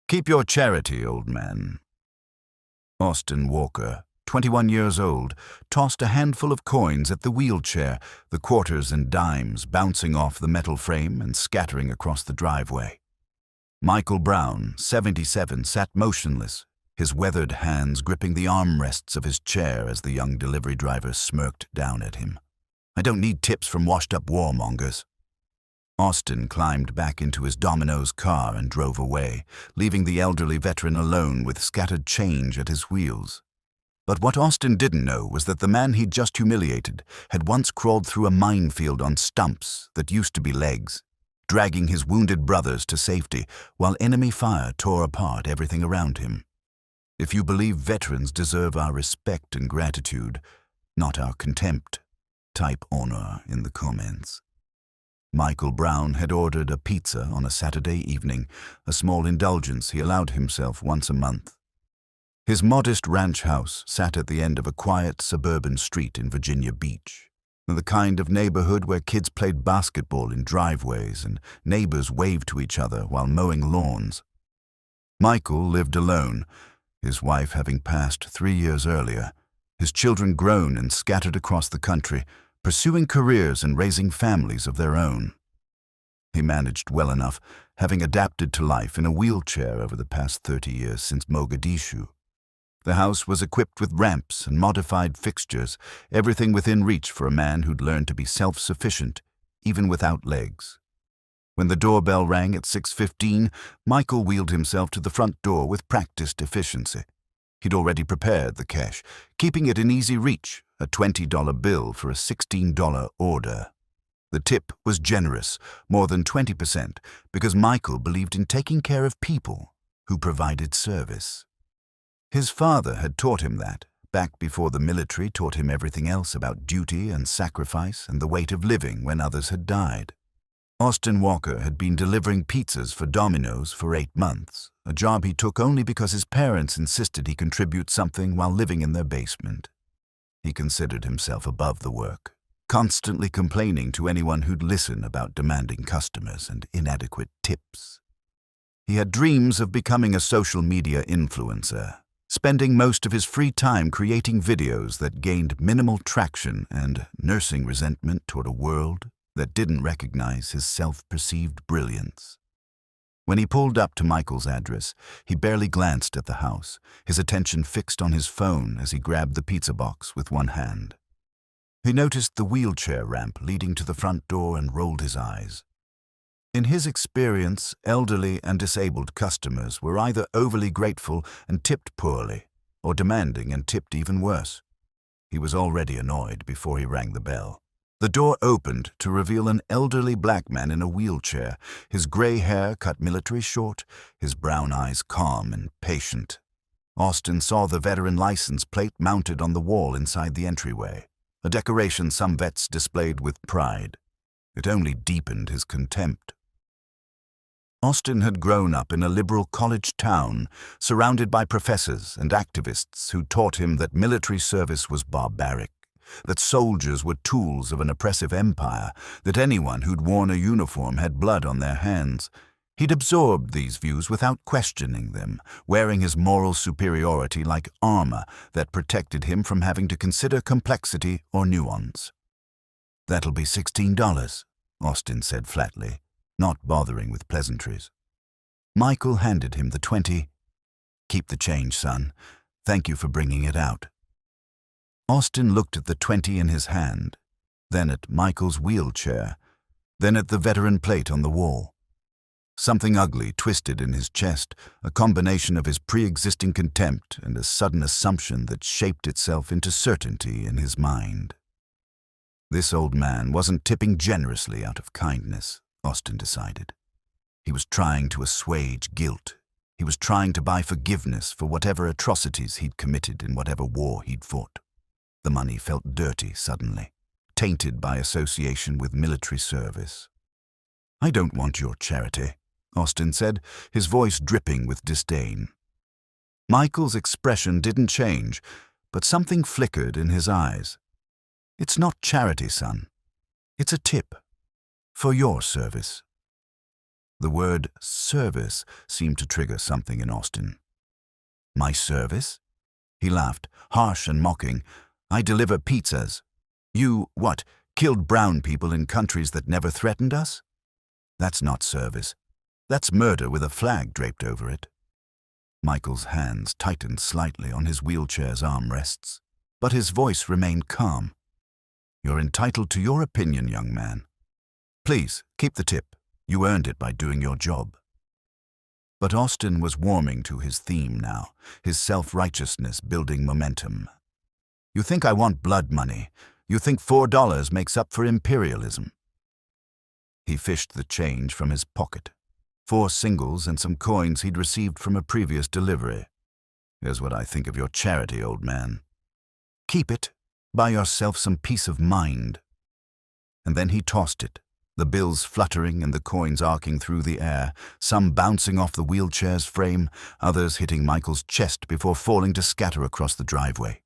Keep your charity, old man. Austin Walker, 21 years old, tossed a handful of coins at the wheelchair, the quarters and dimes bouncing off the metal frame and scattering across the driveway. Michael Brown, 77, sat motionless, his weathered hands gripping the armrests of his chair as the young delivery driver smirked down at him. "I don't need tips from washed-up warmongers." Austin climbed back into his Domino's car and drove away, leaving the elderly veteran alone with scattered change at his wheels. But what Austin didn't know was that the man he'd just humiliated had once crawled through a minefield on stumps that used to be legs, dragging his wounded brothers to safety while enemy fire tore apart everything around him. If you believe veterans deserve our respect and gratitude, not our contempt, type honor in the comments. Michael Brown had ordered a pizza on a Saturday evening, a small indulgence he allowed himself once a month. His modest ranch house sat at the end of a quiet suburban street in Virginia Beach, the kind of neighborhood where kids played basketball in driveways and neighbors waved to each other while mowing lawns. Michael lived alone, his wife having passed 3 years earlier, his children grown and scattered across the country, pursuing careers and raising families of their own. He managed well enough, having adapted to life in a wheelchair over the past 30 years since Mogadishu. The house was equipped with ramps and modified fixtures, everything within reach for a man who'd learned to be self-sufficient, even without legs. When the doorbell rang at 6:15, Michael wheeled himself to the front door with practiced efficiency. He'd already prepared the cash, keeping it in easy reach, a $20 bill for a $16 order. The tip was generous, more than 20%, because Michael believed in taking care of people who provided service. His father had taught him that, back before the military taught him everything else about duty and sacrifice and the weight of living when others had died. Austin Walker had been delivering pizzas for Domino's for 8 months, a job he took only because his parents insisted he contribute something while living in their basement. He considered himself above the work, constantly complaining to anyone who'd listen about demanding customers and inadequate tips. He had dreams of becoming a social media influencer, spending most of his free time creating videos that gained minimal traction and nursing resentment toward a world that didn't recognize his self-perceived brilliance. When he pulled up to Michael's address, he barely glanced at the house, his attention fixed on his phone as he grabbed the pizza box with one hand. He noticed the wheelchair ramp leading to the front door and rolled his eyes. In his experience, elderly and disabled customers were either overly grateful and tipped poorly, or demanding and tipped even worse. He was already annoyed before he rang the bell. The door opened to reveal an elderly black man in a wheelchair, his gray hair cut military short, his brown eyes calm and patient. Austin saw the veteran license plate mounted on the wall inside the entryway, a decoration some vets displayed with pride. It only deepened his contempt. Austin had grown up in a liberal college town, surrounded by professors and activists who taught him that military service was barbaric, that soldiers were tools of an oppressive empire, that anyone who'd worn a uniform had blood on their hands. He'd absorbed these views without questioning them, wearing his moral superiority like armor that protected him from having to consider complexity or nuance. "That'll be $16, Austin said flatly, not bothering with pleasantries. Michael handed him the 20. "Keep the change, son. Thank you for bringing it out." Austin looked at the 20 in his hand, then at Michael's wheelchair, then at the veteran plate on the wall. Something ugly twisted in his chest, a combination of his pre-existing contempt and a sudden assumption that shaped itself into certainty in his mind. This old man wasn't tipping generously out of kindness, Austin decided. He was trying to assuage guilt. He was trying to buy forgiveness for whatever atrocities he'd committed in whatever war he'd fought. The money felt dirty suddenly, tainted by association with military service. "I don't want your charity," Austin said, his voice dripping with disdain. Michael's expression didn't change, but something flickered in his eyes. "It's not charity, son. It's a tip. For your service." The word service seemed to trigger something in Austin. My service? He laughed, harsh and mocking. I deliver pizzas. You, what, killed brown people in countries that never threatened us? That's not service. That's murder with a flag draped over it. Michael's hands tightened slightly on his wheelchair's armrests, but his voice remained calm. You're entitled to your opinion, young man. Please, keep the tip. You earned it by doing your job. But Austin was warming to his theme now, his self-righteousness building momentum. You think I want blood money. You think $4 makes up for imperialism. He fished the change from his pocket. 4 singles and some coins he'd received from a previous delivery. Here's what I think of your charity, old man. Keep it. Buy yourself some peace of mind. And then he tossed it, the bills fluttering and the coins arcing through the air, some bouncing off the wheelchair's frame, others hitting Michael's chest before falling to scatter across the driveway.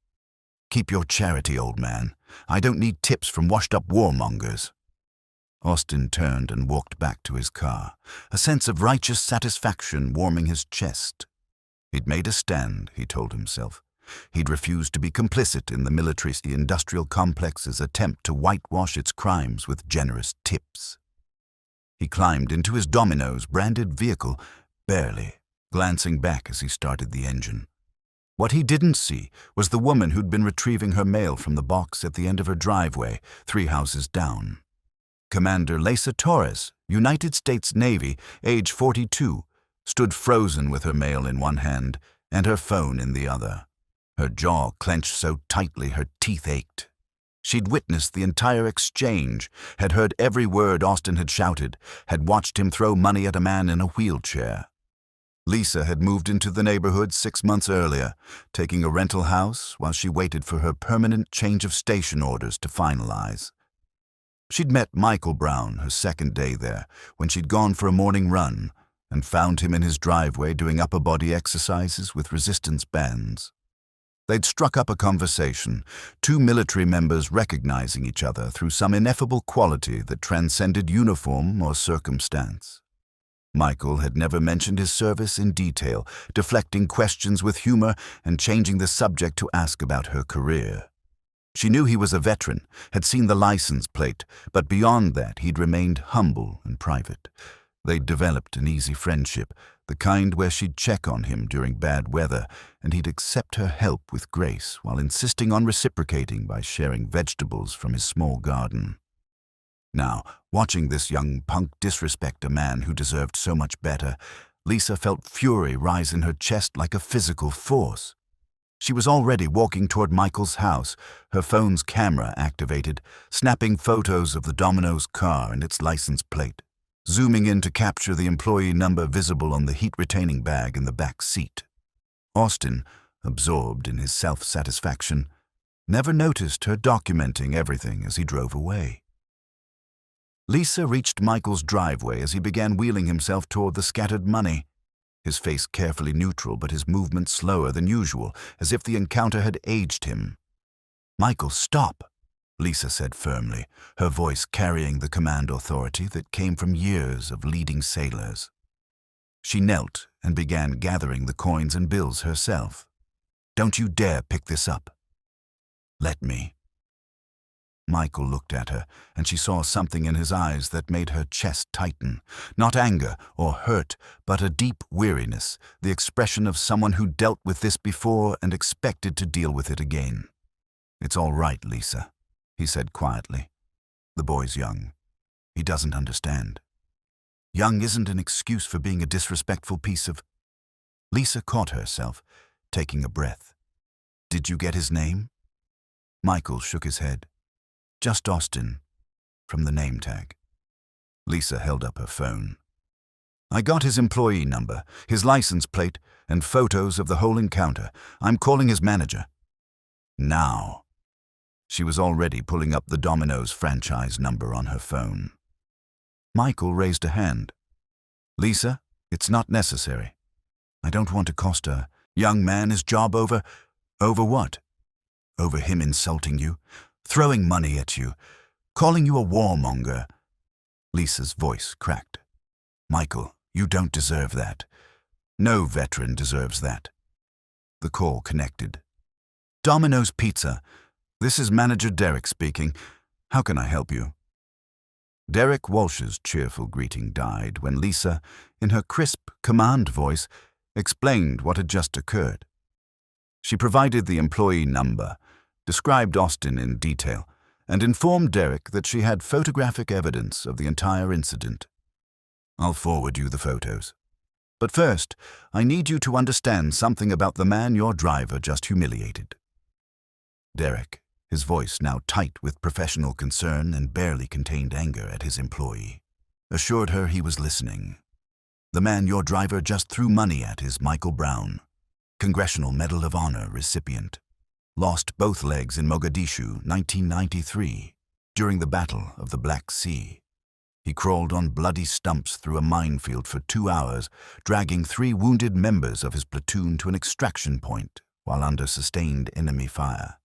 Keep your charity, old man. I don't need tips from washed-up warmongers. Austin turned and walked back to his car, a sense of righteous satisfaction warming his chest. He'd made a stand, he told himself. He'd refused to be complicit in the military-industrial complex's attempt to whitewash its crimes with generous tips. He climbed into his Domino's branded vehicle, barely, glancing back as he started the engine. What he didn't see was the woman who'd been retrieving her mail from the box at the end of her driveway, 3 houses down. Commander Lisa Torres, United States Navy, age 42, stood frozen with her mail in one hand and her phone in the other. Her jaw clenched so tightly her teeth ached. She'd witnessed the entire exchange, had heard every word Austin had shouted, had watched him throw money at a man in a wheelchair. Lisa had moved into the neighborhood 6 months earlier, taking a rental house while she waited for her permanent change of station orders to finalize. She'd met Michael Brown her second day there when she'd gone for a morning run and found him in his driveway doing upper body exercises with resistance bands. They'd struck up a conversation, 2 military members recognizing each other through some ineffable quality that transcended uniform or circumstance. Michael had never mentioned his service in detail, deflecting questions with humor and changing the subject to ask about her career. She knew he was a veteran, had seen the license plate, but beyond that he'd remained humble and private. They'd developed an easy friendship, the kind where she'd check on him during bad weather, and he'd accept her help with grace while insisting on reciprocating by sharing vegetables from his small garden. Now, watching this young punk disrespect a man who deserved so much better, Lisa felt fury rise in her chest like a physical force. She was already walking toward Michael's house, her phone's camera activated, snapping photos of the Domino's car and its license plate, zooming in to capture the employee number visible on the heat-retaining bag in the back seat. Austin, absorbed in his self-satisfaction, never noticed her documenting everything as he drove away. Lisa reached Michael's driveway as he began wheeling himself toward the scattered money, his face carefully neutral but his movement slower than usual, as if the encounter had aged him. "Michael, stop," Lisa said firmly, her voice carrying the command authority that came from years of leading sailors. She knelt and began gathering the coins and bills herself. "Don't you dare pick this up." "Let me." Michael looked at her, and she saw something in his eyes that made her chest tighten. Not anger or hurt, but a deep weariness, the expression of someone who dealt with this before and expected to deal with it again. "It's all right, Lisa," he said quietly. "The boy's young. He doesn't understand. Young isn't an excuse for being a disrespectful piece of—" Lisa caught herself, taking a breath. "Did you get his name?" Michael shook his head. "Just Austin, from the name tag." Lisa held up her phone. "I got his employee number, his license plate, and photos of the whole encounter. I'm calling his manager." "Now." She was already pulling up the Domino's franchise number on her phone. Michael raised a hand. "Lisa, it's not necessary. I don't want to cost a young man his job over—" "Over what?" "Over him insulting you, throwing money at you, calling you a warmonger." Lisa's voice cracked. Michael, you don't deserve that. No veteran deserves that. The call connected. Domino's Pizza. This is Manager Derek speaking. How can I help you? Derek Walsh's cheerful greeting died when Lisa, in her crisp command voice, explained what had just occurred. She provided the employee number, described Austin in detail, and informed Derek that she had photographic evidence of the entire incident. I'll forward you the photos. But first, I need you to understand something about the man your driver just humiliated. Derek, his voice now tight with professional concern and barely contained anger at his employee, assured her he was listening. The man your driver just threw money at is Michael Brown, Congressional Medal of Honor recipient. Lost both legs in Mogadishu, 1993, during the Battle of the Black Sea. He crawled on bloody stumps through a minefield for 2 hours, dragging 3 wounded members of his platoon to an extraction point while under sustained enemy fire.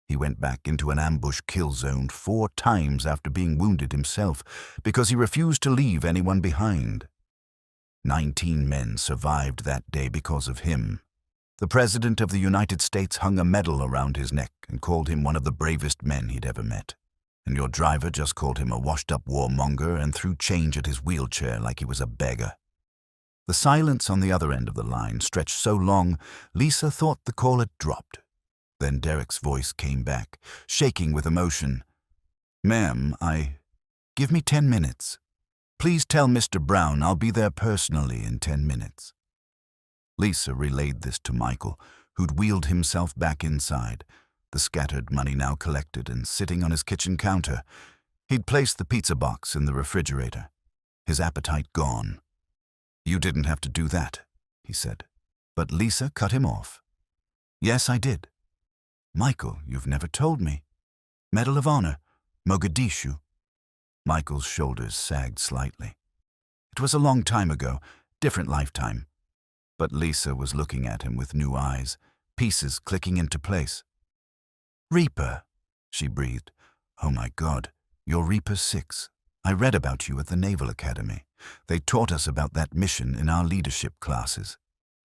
He went back into an ambush kill zone 4 times after being wounded himself because he refused to leave anyone behind. 19 men survived that day because of him. The President of the United States hung a medal around his neck and called him one of the bravest men he'd ever met. And your driver just called him a washed-up warmonger and threw change at his wheelchair like he was a beggar. The silence on the other end of the line stretched so long, Lisa thought the call had dropped. Then Derek's voice came back, shaking with emotion. Ma'am, Give me 10 minutes. Please tell Mr. Brown I'll be there personally in 10 minutes. Lisa relayed this to Michael, who'd wheeled himself back inside, the scattered money now collected and sitting on his kitchen counter. He'd placed the pizza box in the refrigerator, his appetite gone. You didn't have to do that, he said. But Lisa cut him off. Yes, I did. Michael, you've never told me. Medal of Honor, Mogadishu. Michael's shoulders sagged slightly. It was a long time ago, different lifetime. But Lisa was looking at him with new eyes, pieces clicking into place. Reaper, she breathed. Oh my God, you're Reaper 6. I read about you at the Naval Academy. They taught us about that mission in our leadership classes.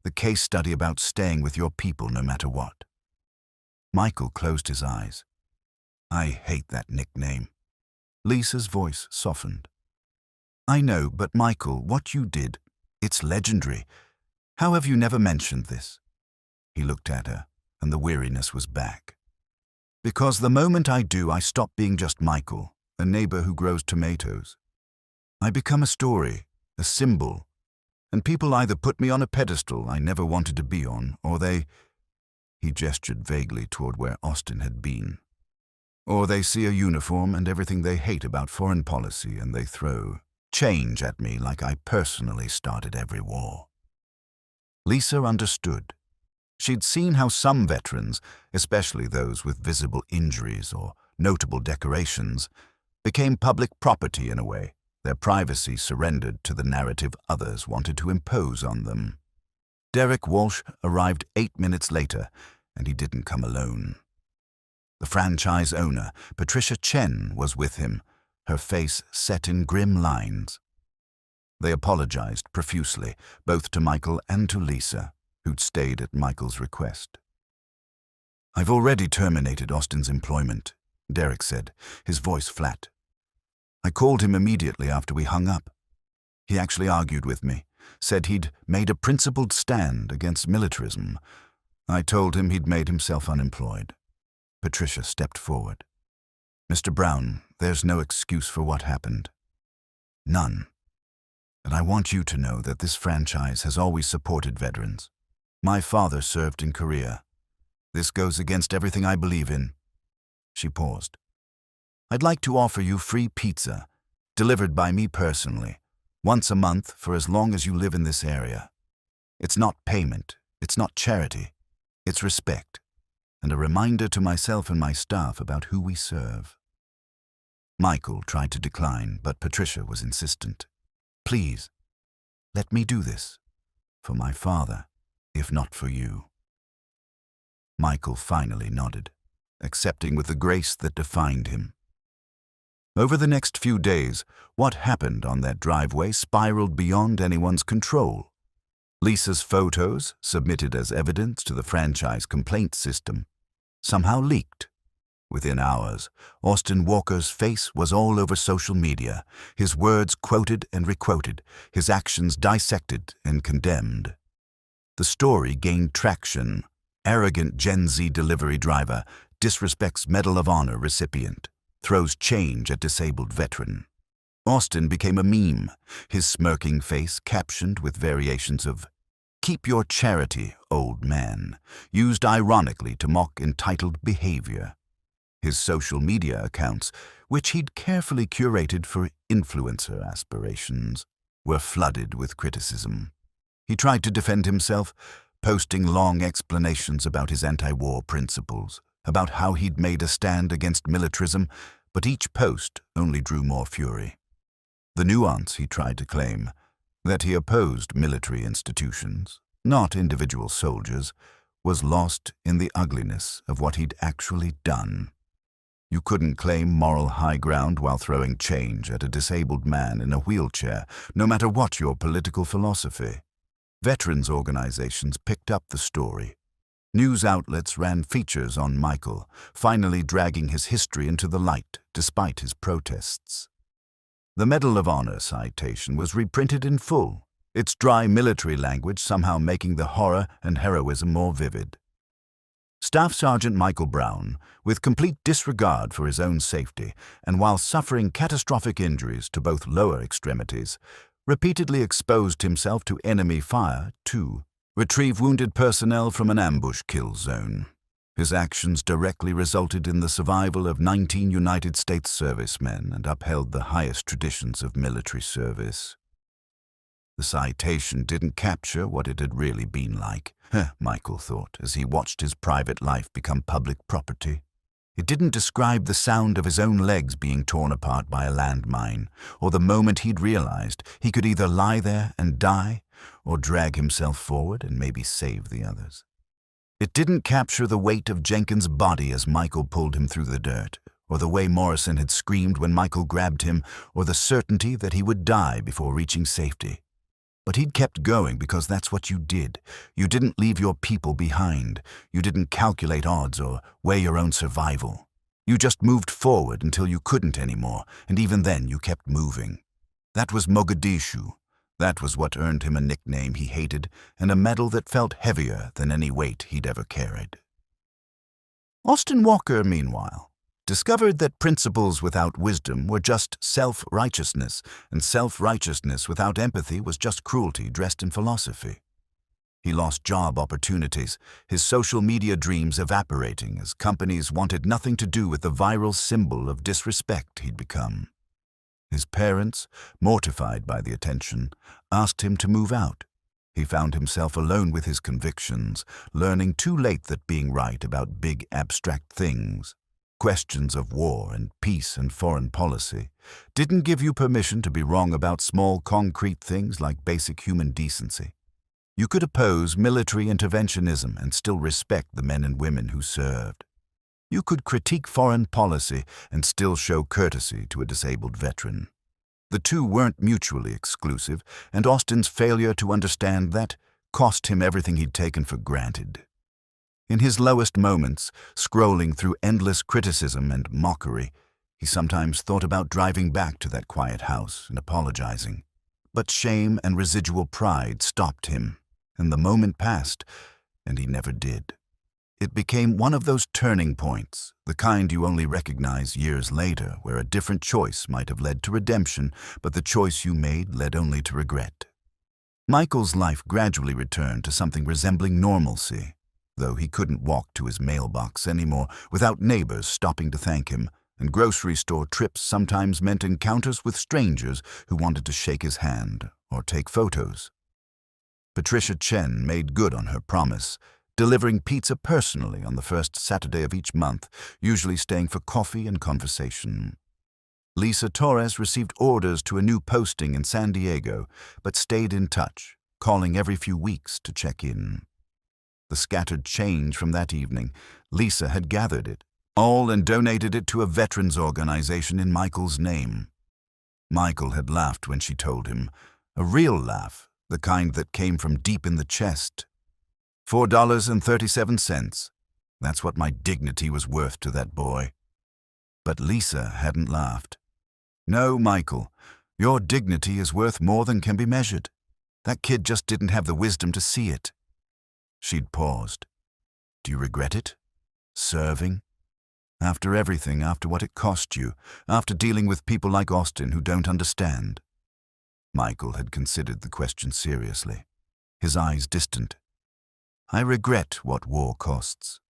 The case study about staying with your people no matter what. Michael closed his eyes. I hate that nickname. Lisa's voice softened. I know, but Michael, what you did, it's legendary. How have you never mentioned this? He looked at her, and the weariness was back. Because the moment I do, I stop being just Michael, a neighbor who grows tomatoes. I become a story, a symbol, and people either put me on a pedestal I never wanted to be on, or they... He gestured vaguely toward where Austin had been. Or they see a uniform and everything they hate about foreign policy, and they throw change at me like I personally started every war. Lisa understood. She'd seen how some veterans, especially those with visible injuries or notable decorations, became public property in a way, their privacy surrendered to the narrative others wanted to impose on them. Derek Walsh arrived 8 minutes later, and he didn't come alone. The franchise owner, Patricia Chen, was with him, her face set in grim lines. They apologized profusely, both to Michael and to Lisa, who'd stayed at Michael's request. I've already terminated Austin's employment, Derek said, his voice flat. I called him immediately after we hung up. He actually argued with me, said he'd made a principled stand against militarism. I told him he'd made himself unemployed. Patricia stepped forward. Mr. Brown, there's no excuse for what happened. None. And I want you to know that this franchise has always supported veterans. My father served in Korea. This goes against everything I believe in. She paused. I'd like to offer you free pizza, delivered by me personally, once a month for as long as you live in this area. It's not payment, it's not charity, it's respect, and a reminder to myself and my staff about who we serve. Michael tried to decline, but Patricia was insistent. Please, let me do this, for my father, if not for you. Michael finally nodded, accepting with the grace that defined him. Over the next few days, what happened on that driveway spiraled beyond anyone's control. Lisa's photos, submitted as evidence to the franchise complaint system, somehow leaked. Within hours, Austin Walker's face was all over social media, his words quoted and requoted, his actions dissected and condemned. The story gained traction. Arrogant Gen Z delivery driver disrespects Medal of Honor recipient, throws change at disabled veteran. Austin became a meme, his smirking face captioned with variations of "Keep your charity, old man," used ironically to mock entitled behavior. His social media accounts, which he'd carefully curated for influencer aspirations, were flooded with criticism. He tried to defend himself, posting long explanations about his anti-war principles, about how he'd made a stand against militarism, but each post only drew more fury. The nuance he tried to claim, that he opposed military institutions, not individual soldiers, was lost in the ugliness of what he'd actually done. You couldn't claim moral high ground while throwing change at a disabled man in a wheelchair, no matter what your political philosophy. Veterans organizations picked up the story. News outlets ran features on Michael, finally dragging his history into the light despite his protests. The Medal of Honor citation was reprinted in full, its dry military language somehow making the horror and heroism more vivid. Staff Sergeant Michael Brown, with complete disregard for his own safety and while suffering catastrophic injuries to both lower extremities, repeatedly exposed himself to enemy fire to retrieve wounded personnel from an ambush kill zone. His actions directly resulted in the survival of 19 United States servicemen and upheld the highest traditions of military service. The citation didn't capture what it had really been like, Michael thought as he watched his private life become public property. It didn't describe the sound of his own legs being torn apart by a landmine, or the moment he'd realized he could either lie there and die, or drag himself forward and maybe save the others. It didn't capture the weight of Jenkins' body as Michael pulled him through the dirt, or the way Morrison had screamed when Michael grabbed him, or the certainty that he would die before reaching safety. But he'd kept going because that's what you did. You didn't leave your people behind. You didn't calculate odds or weigh your own survival. You just moved forward until you couldn't anymore, and even then you kept moving. That was Mogadishu. That was what earned him a nickname he hated and a medal that felt heavier than any weight he'd ever carried. Austin Walker, meanwhile, discovered that principles without wisdom were just self-righteousness, and self-righteousness without empathy was just cruelty dressed in philosophy. He lost job opportunities, his social media dreams evaporating as companies wanted nothing to do with the viral symbol of disrespect he'd become. His parents, mortified by the attention, asked him to move out. He found himself alone with his convictions, learning too late that being right about big abstract things, questions of war and peace and foreign policy, didn't give you permission to be wrong about small concrete things like basic human decency. You could oppose military interventionism and still respect the men and women who served. You could critique foreign policy and still show courtesy to a disabled veteran. The two weren't mutually exclusive, and Austin's failure to understand that cost him everything he'd taken for granted. In his lowest moments, scrolling through endless criticism and mockery, he sometimes thought about driving back to that quiet house and apologizing. But shame and residual pride stopped him, and the moment passed, and he never did. It became one of those turning points, the kind you only recognize years later, where a different choice might have led to redemption, but the choice you made led only to regret. Michael's life gradually returned to something resembling normalcy, though he couldn't walk to his mailbox anymore without neighbors stopping to thank him, and grocery store trips sometimes meant encounters with strangers who wanted to shake his hand or take photos. Patricia Chen made good on her promise, delivering pizza personally on the first Saturday of each month, usually staying for coffee and conversation. Lisa Torres received orders to a new posting in San Diego, but stayed in touch, calling every few weeks to check in. The scattered change from that evening, Lisa had gathered it, all and donated it to a veterans organization in Michael's name. Michael had laughed when she told him, a real laugh, the kind that came from deep in the chest. $4.37. That's what my dignity was worth to that boy. But Lisa hadn't laughed. No, Michael, your dignity is worth more than can be measured. That kid just didn't have the wisdom to see it. She'd paused. Do you regret it? Serving? After everything, after what it cost you, after dealing with people like Austin who don't understand? Michael had considered the question seriously, his eyes distant. I regret what war costs.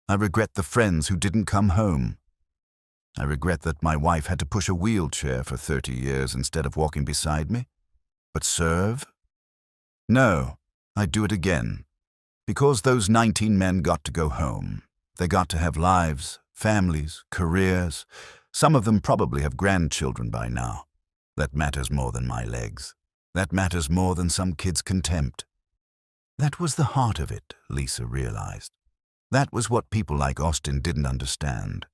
I regret the friends who didn't come home. I regret that my wife had to push a wheelchair for 30 years instead of walking beside me. But serve? No, I'd do it again. Because those 19 men got to go home. They got to have lives, families, careers. Some of them probably have grandchildren by now. That matters more than my legs. That matters more than some kid's contempt. That was the heart of it, Lisa realized. That was what people like Austin didn't understand.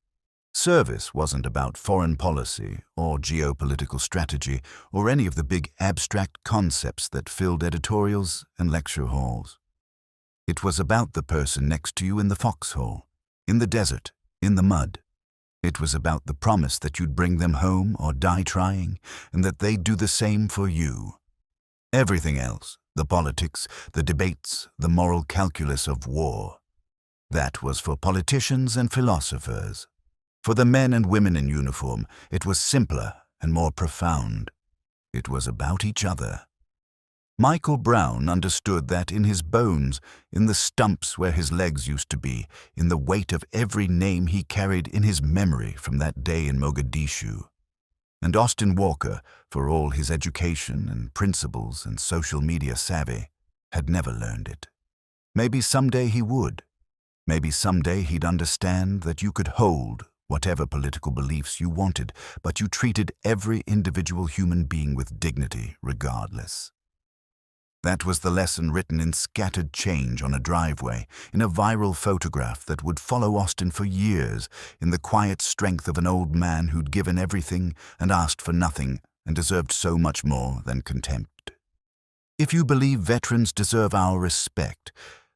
Service wasn't about foreign policy or geopolitical strategy or any of the big abstract concepts that filled editorials and lecture halls. It was about the person next to you in the foxhole, in the desert, in the mud. It was about the promise that you'd bring them home or die trying, and that they'd do the same for you. Everything else, the politics, the debates, the moral calculus of war, that was for politicians and philosophers. For the men and women in uniform, it was simpler and more profound. It was about each other. Michael Brown understood that in his bones, in the stumps where his legs used to be, in the weight of every name he carried in his memory from that day in Mogadishu. And Austin Walker, for all his education and principles and social media savvy, had never learned it. Maybe someday he would. Maybe someday he'd understand that you could hold whatever political beliefs you wanted, but you treated every individual human being with dignity regardless. That was the lesson written in scattered change on a driveway, in a viral photograph that would follow Austin for years, in the quiet strength of an old man who'd given everything and asked for nothing and deserved so much more than contempt. If you believe veterans deserve our respect,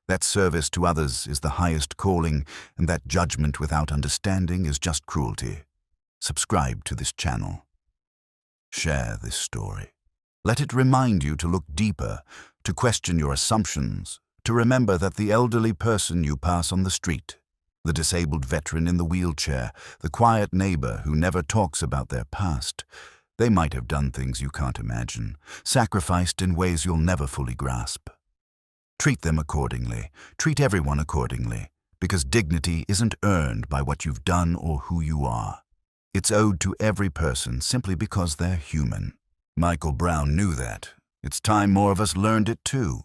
that service to others is the highest calling, and that judgment without understanding is just cruelty, subscribe to this channel. Share this story. Let it remind you to look deeper, to question your assumptions, to remember that the elderly person you pass on the street, the disabled veteran in the wheelchair, the quiet neighbor who never talks about their past, they might have done things you can't imagine, sacrificed in ways you'll never fully grasp. Treat them accordingly, treat everyone accordingly, because dignity isn't earned by what you've done or who you are. It's owed to every person simply because they're human. Michael Brown knew that. It's time more of us learned it too.